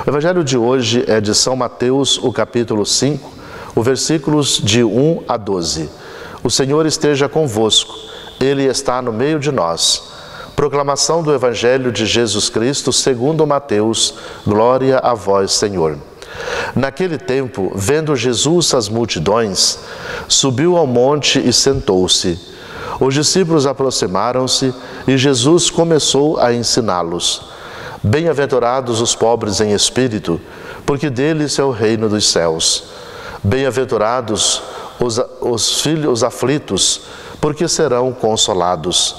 O Evangelho de hoje é de São Mateus, o capítulo 5, os versículos de 1 a 12. O Senhor esteja convosco, Ele está no meio de nós. Proclamação do Evangelho de Jesus Cristo segundo Mateus. Glória a vós, Senhor. Naquele tempo, vendo Jesus as multidões, subiu ao monte e sentou-se. Os discípulos aproximaram-se e Jesus começou a ensiná-los. Bem-aventurados os pobres em espírito, porque deles é o reino dos céus. Bem-aventurados os aflitos, porque serão consolados.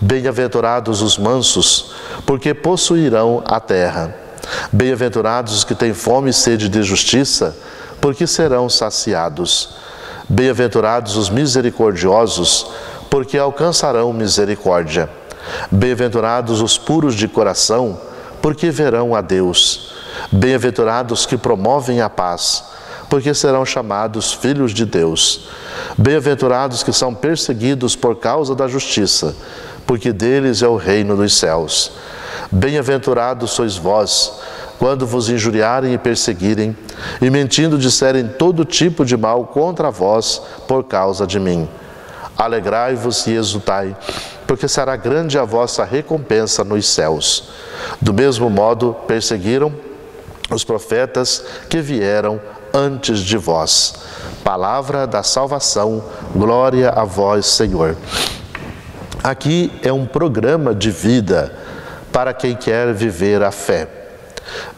Bem-aventurados os mansos, porque possuirão a terra. Bem-aventurados os que têm fome e sede de justiça, porque serão saciados. Bem-aventurados os misericordiosos, porque alcançarão misericórdia. Bem-aventurados os puros de coração, porque verão a Deus. Bem-aventurados que promovem a paz, porque serão chamados filhos de Deus. Bem-aventurados que são perseguidos por causa da justiça, porque deles é o reino dos céus. Bem-aventurados sois vós, quando vos injuriarem e perseguirem, e mentindo disserem todo tipo de mal contra vós por causa de mim. Alegrai-vos e exultai, porque será grande a vossa recompensa nos céus. Do mesmo modo, perseguiram os profetas que vieram antes de vós. Palavra da salvação, glória a vós, Senhor. Aqui é um programa de vida para quem quer viver a fé.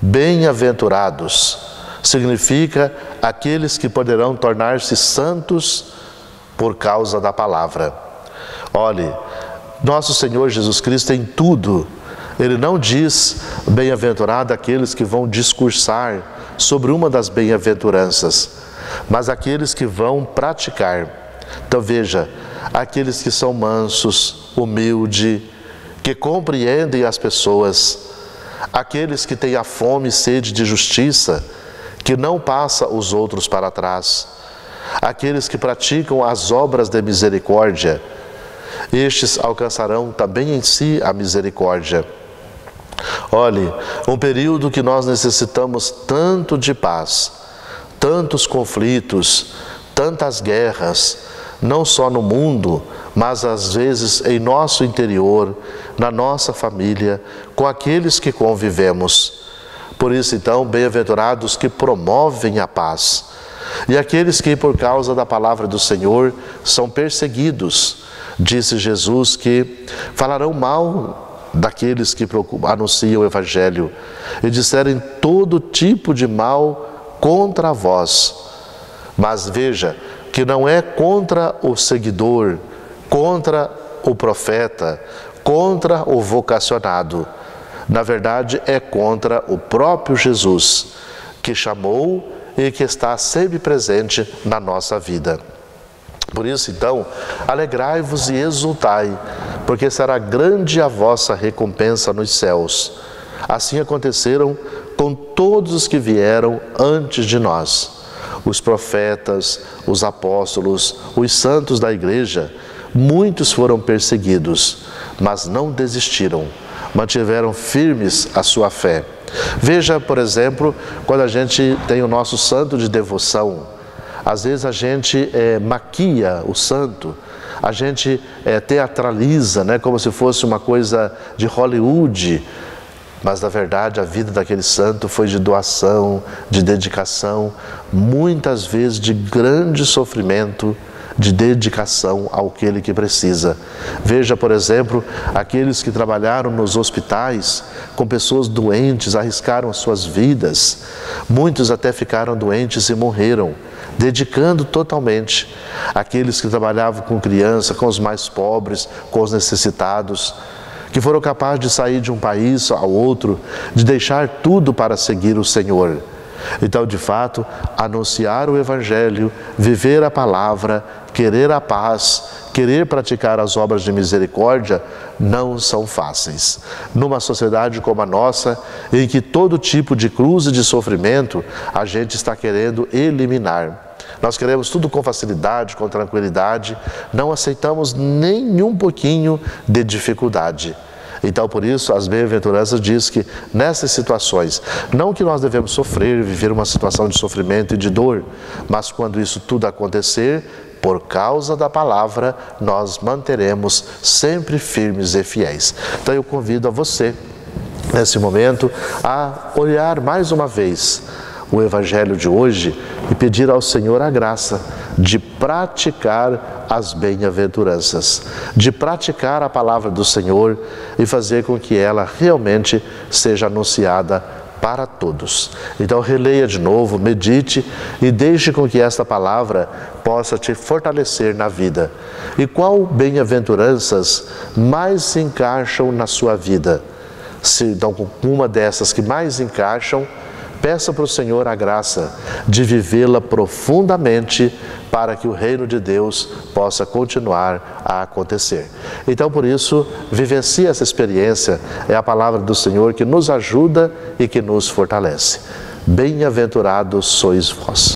Bem-aventurados significa aqueles que poderão tornar-se santos por causa da palavra. Olhe, nosso Senhor Jesus Cristo em tudo, Ele não diz bem-aventurado aqueles que vão discursar sobre uma das bem-aventuranças, mas aqueles que vão praticar. Então veja, aqueles que são mansos, humildes, que compreendem as pessoas, aqueles que têm a fome e sede de justiça, que não passa os outros para trás, aqueles que praticam as obras de misericórdia, estes alcançarão também em si a misericórdia. Olhe, um período que nós necessitamos tanto de paz, tantos conflitos, tantas guerras, não só no mundo, mas às vezes em nosso interior, na nossa família, com aqueles que convivemos. Por isso, então, bem-aventurados que promovem a paz. E aqueles que, por causa da palavra do Senhor, são perseguidos. Disse Jesus que falarão mal daqueles que anunciam o Evangelho e disserem todo tipo de mal contra vós. Mas veja, que não é contra o seguidor, contra o profeta, contra o vocacionado. Na verdade, é contra o próprio Jesus, que chamou e que está sempre presente na nossa vida. Por isso, então, alegrai-vos e exultai, porque será grande a vossa recompensa nos céus. Assim aconteceram com todos os que vieram antes de nós. Os profetas, os apóstolos, os santos da igreja, muitos foram perseguidos, mas não desistiram, mantiveram firmes a sua fé. Veja, por exemplo, quando a gente tem o nosso santo de devoção, às vezes a gente maquia o santo, a gente teatraliza, né, como se fosse uma coisa de Hollywood, mas na verdade a vida daquele santo foi de doação, de dedicação, muitas vezes de grande sofrimento, de dedicação àquele que precisa. Veja, por exemplo, aqueles que trabalharam nos hospitais com pessoas doentes, arriscaram as suas vidas, muitos até ficaram doentes e morreram, dedicando totalmente. Aqueles que trabalhavam com crianças, com os mais pobres, com os necessitados, que foram capazes de sair de um país ao outro, de deixar tudo para seguir o Senhor. Então, de fato, anunciar o Evangelho, viver a palavra, querer a paz, querer praticar as obras de misericórdia, não são fáceis. Numa sociedade como a nossa, em que todo tipo de cruz e de sofrimento a gente está querendo eliminar. Nós queremos tudo com facilidade, com tranquilidade, não aceitamos nem um pouquinho de dificuldade. Então, por isso, as bem-aventuranças diz que nessas situações, não que nós devemos sofrer, viver uma situação de sofrimento e de dor, mas quando isso tudo acontecer, por causa da palavra, nós manteremos sempre firmes e fiéis. Então, eu convido a você, nesse momento, a olhar mais uma vez o Evangelho de hoje e pedir ao Senhor a graça de praticar as bem-aventuranças, de praticar a palavra do Senhor e fazer com que ela realmente seja anunciada para todos. Então releia de novo, medite e deixe com que esta palavra possa te fortalecer na vida. E qual bem-aventuranças mais se encaixam na sua vida? Se então com uma dessas que mais encaixam, peça para o Senhor a graça de vivê-la profundamente para que o reino de Deus possa continuar a acontecer. Então, por isso, vivencie essa experiência, é a palavra do Senhor que nos ajuda e que nos fortalece. Bem-aventurados sois vós.